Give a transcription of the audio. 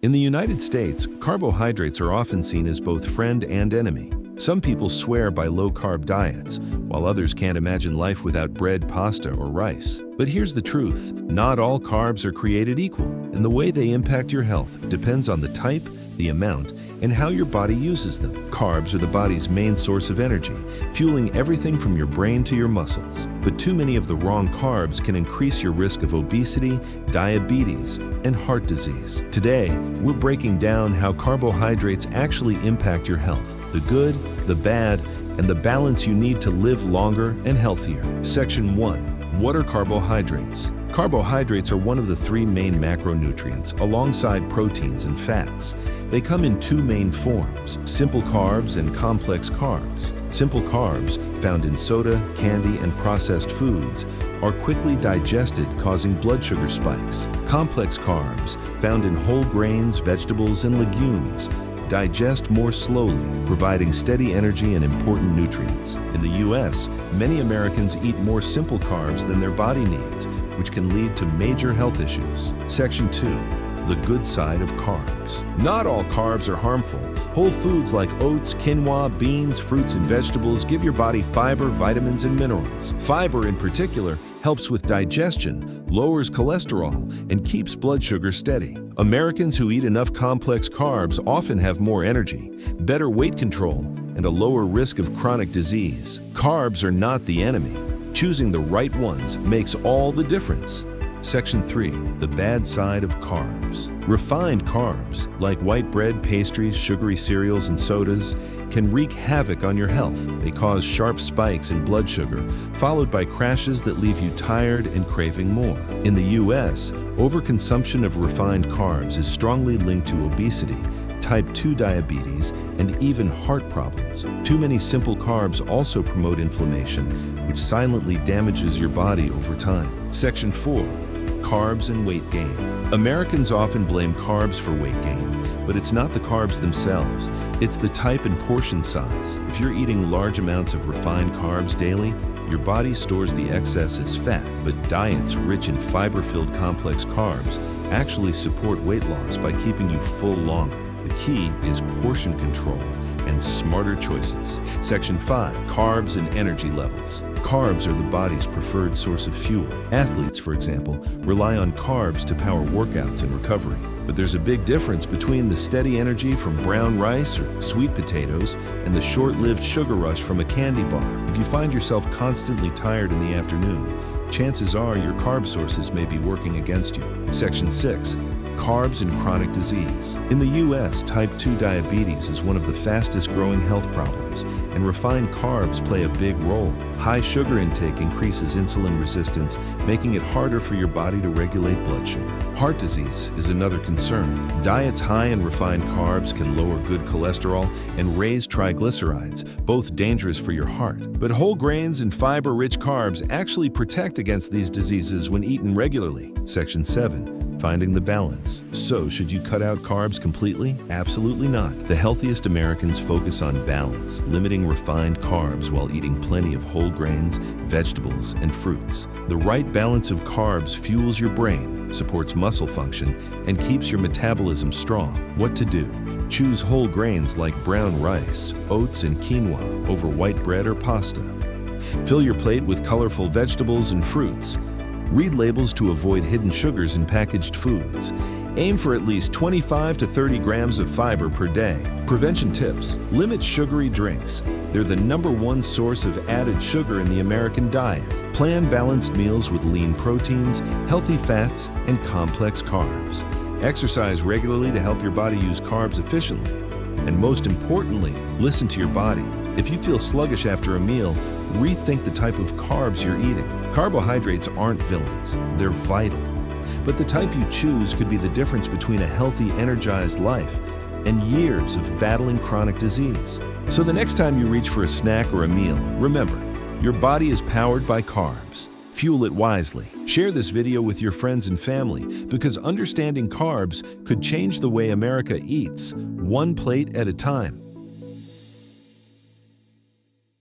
In the United States, carbohydrates are often seen as both friend and enemy. Some people swear by low-carb diets, while others can't imagine life without bread, pasta, or rice. But here's the truth. Not all carbs are created equal, and the way they impact your health depends on the type, the amount, and how your body uses them. Carbs are the body's main source of energy, fueling everything from your brain to your muscles. But too many of the wrong carbs can increase your risk of obesity, diabetes, and heart disease. Today, we're breaking down how carbohydrates actually impact your health, the good, the bad, and the balance you need to live longer and healthier. Section 1. What are carbohydrates? Carbohydrates are one of the three main macronutrients, alongside proteins and fats. They come in two main forms, simple carbs and complex carbs. Simple carbs, found in soda, candy, and processed foods, are quickly digested, causing blood sugar spikes. Complex carbs, found in whole grains, vegetables, and legumes, digest more slowly, providing steady energy and important nutrients. In the U.S., many Americans eat more simple carbs than their body needs, which can lead to major health issues. Section 2. The good side of carbs. Not all carbs are harmful. Whole foods like oats, quinoa, beans, fruits, and vegetables give your body fiber, vitamins, and minerals. Fiber, in particular, helps with digestion, lowers cholesterol, and keeps blood sugar steady. Americans who eat enough complex carbs often have more energy, better weight control, and a lower risk of chronic disease. Carbs are not the enemy. Choosing the right ones makes all the difference. Section 3. The bad side of carbs. Refined carbs, like white bread, pastries, sugary cereals, and sodas, can wreak havoc on your health. They cause sharp spikes in blood sugar, followed by crashes that leave you tired and craving more. In the U.S., overconsumption of refined carbs is strongly linked to obesity, type 2 diabetes, and even heart problems. Too many simple carbs also promote inflammation, which silently damages your body over time. Section 4. Carbs and weight gain. Americans often blame carbs for weight gain, but it's not the carbs themselves. It's the type and portion size. If you're eating large amounts of refined carbs daily, your body stores the excess as fat, but diets rich in fiber-filled complex carbs actually support weight loss by keeping you full longer. The key is portion control and smarter choices. Section 5. Carbs and energy levels. Carbs are the body's preferred source of fuel. Athletes, for example, rely on carbs to power workouts and recovery. But there's a big difference between the steady energy from brown rice or sweet potatoes and the short-lived sugar rush from a candy bar. If you find yourself constantly tired in the afternoon, chances are your carb sources may be working against you. Section 6. Carbs and chronic disease. In the U.S., type 2 diabetes is one of the fastest growing health problems, and refined carbs play a big role. High sugar intake increases insulin resistance, making it harder for your body to regulate blood sugar. Heart disease is another concern. Diets high in refined carbs can lower good cholesterol and raise triglycerides, both dangerous for your heart. But whole grains and fiber-rich carbs actually protect against these diseases when eaten regularly. Section 7. Finding the balance. So, should you cut out carbs completely? Absolutely not. The healthiest Americans focus on balance, limiting refined carbs while eating plenty of whole grains, vegetables, and fruits. The right balance of carbs fuels your brain, supports muscle function, and keeps your metabolism strong. What to do? Choose whole grains like brown rice, oats, and quinoa over white bread or pasta. Fill your plate with colorful vegetables and fruits. Read labels to avoid hidden sugars in packaged foods. Aim for at least 25 to 30 grams of fiber per day. Prevention tips. Limit sugary drinks. They're the #1 source of added sugar in the American diet. Plan balanced meals with lean proteins, healthy fats, and complex carbs. Exercise regularly to help your body use carbs efficiently. And most importantly, listen to your body. If you feel sluggish after a meal, rethink the type of carbs you're eating. Carbohydrates aren't villains, they're vital. But the type you choose could be the difference between a healthy, energized life and years of battling chronic disease. So the next time you reach for a snack or a meal, remember, your body is powered by carbs. Fuel it wisely. Share this video with your friends and family because understanding carbs could change the way America eats, one plate at a time.